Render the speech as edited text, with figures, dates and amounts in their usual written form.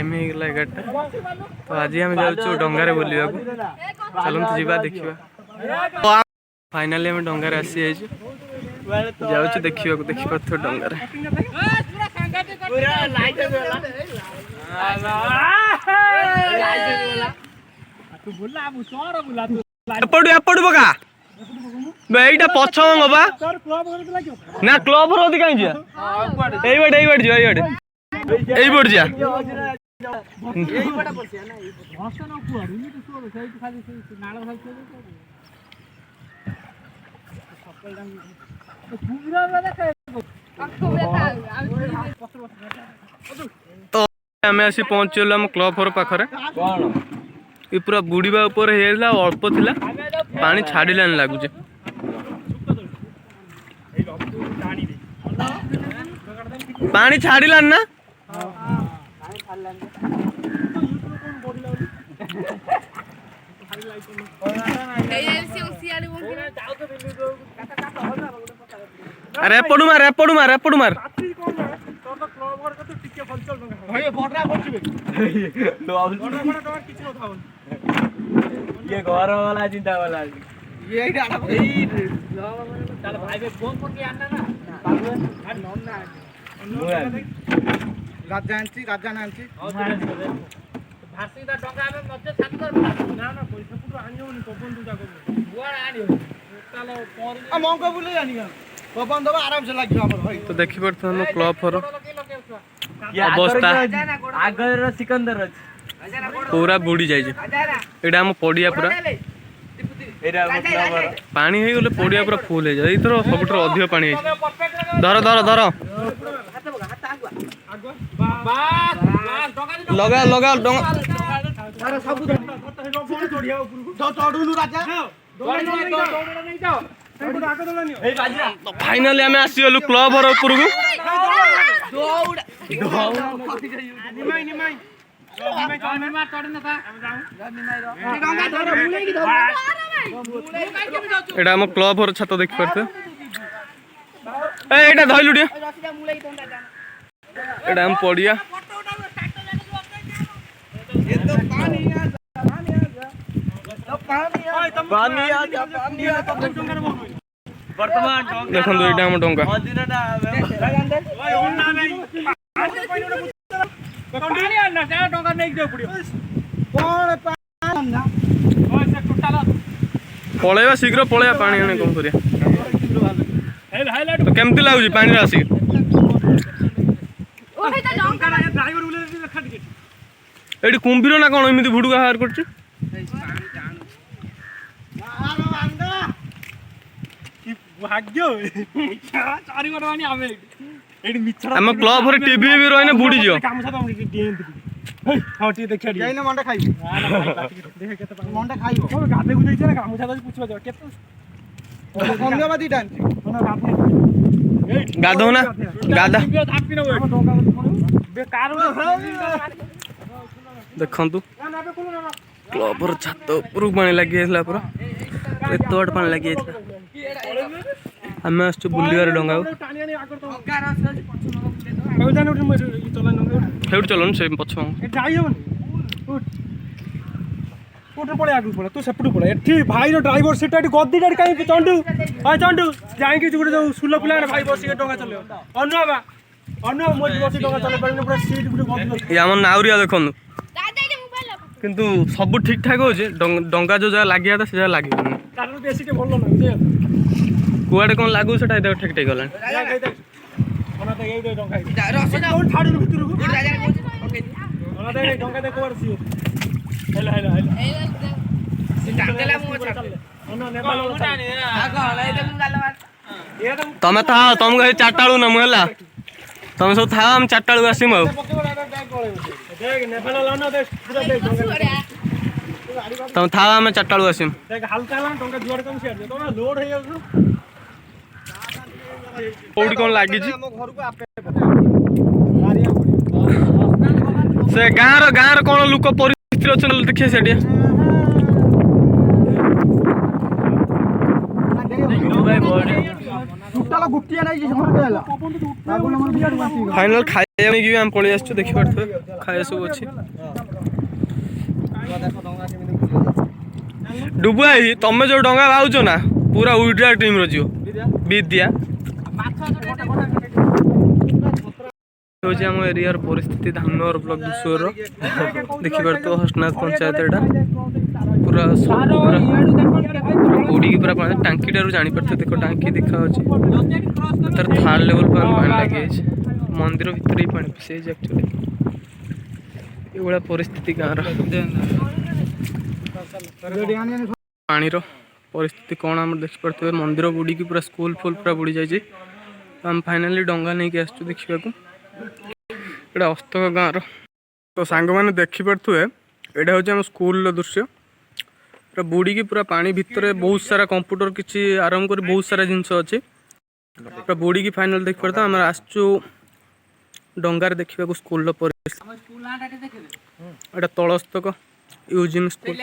time हो गला 11टा तो आज आम जाऊँ डंगार बुलवा चलते जीवा देखा फाइनाली आम डंगार आसी जाऊँ देखा देखिए डंगार एपटू पका এইটা পছম বাবা না ক্লব রোদি কাই যা এই বাড়ি যা এই বাড়ি যা এই বাড়ি পড়ছে না এই ভাষা না কুয়াড় ইনি তো সেইটি খালি সেই নাଳ ভালছে तो आम आसी पहुँचल आम क्लब घर पाखरे ये पूरा बुड़ीबा ऊपर अल्प थिला पानी छाड़िलान लगुच पानी छाड़िलान ना अरे एपड़ू मार ये घर वाला चिंता वाला ये चल भाई बे फोन फोन के आना ना राजा नांची भासी दा डंगा में मध्य छात कर ना ना पैसा पुरो आनियो नि पवन दूजा को बुआ आनियो चलो परी आ मंको बुले जानी पवन दबा आराम से लागियो हमर भाई तो देखि परत हम क्लब फर अवस्था आगर सिकंदर पूरा बुड़ी जाय जे एडा हम पडिया पूरा एडा पानी हे गले पडिया पूरा फुल हे जाय इथरो सबटर अधिक पानी हे धर लगा डंगा अरे सब चढ़ुलु राजा तो फाइनली आम आसीगलु क्लब घर ऊपर एटा हम क्लब घर छत देख पारते एटा धइलु टिया एटा हम पड़िया देखो ये हम डंगा पलैया शीघ्र पलैया पानी आने कौन कर तो केमती लगुच पानी आसिक ये कुंभीर ना कौन एमती भुड़ुका बाहर कर क्लब घर टीवी भी रही बुड़ी जो गाधो ना गाधा देखु क्लब छत ऊपर पानी लगी पूरा एत बट पानी लगी आम आस बुलवार डंगा चलन से पछ पड़े आगे पड़ा तू सेपटू पड़ा एठी भाई ड्राइवर सीट गद्दी कहीं चंडू हां चंडू जाई गोटे जो सुल पिला भाई बस डंगा चलो अनु मोज बस डंगा चले पारे पूरा सीट गुटे आम नाउरिया देखु किंतु सब ठीक ठाक हो डंगा जो जगह लगे था से जगह लगे कुआड़े कौन लागू से ठीक ठीक गला तमें था तुमको 4टा बेलू नमु है तुम सब था हम 4टा बेलू आसम तुम था आम 4टा बेलू आसम कौटी कौन लगी से गाँव कौन लोक परिस्थिति अच्छे देखिए से फाइनल खाई कि आम पलि आसछु देखि पारथुए खाए सब अछि डुबु आई तमे जो डंगा भाउचो ना पूरा उइड्रा टीम रो जियो विद्या होछि हम एरिया रो परिस्थिति धामनगर ब्लॉक दुसर देखि पारथु हसनाथ पंचायत एटा पूरा बुड़ी की पूरा पानी टांकी टारू जानी पारथु देखो टांकी देखा होछि तर थार लेवल पर पानी लागे छै मंदिर भीतर ही पानी पसे एक्चुअली ये बड़ा परिस्थिति गाँव पानी रो परिस्थिति कौन आम देख पारे मंदिर बुड़ी की पूरा स्कूल फुल पूरा बुड़ी जाए आम फाइनाली डंगा नहीं आसचु देखा एटा अस्तक गाँव तो सांग मैंने देखी पारे यहाँ हूँ आम स्कूल दृश्य पूरा बुड़ी की पूरा पानी भितर बहुत सारा कंप्यूटर किसी आरंभ कर बहुत सारा जिनस अच्छे पूरा बुड़ी की फाइनाल देख पारे आम आसचु डंगार देखा स्कूल परिस्थिति तलस्तक यूजिन स्कूल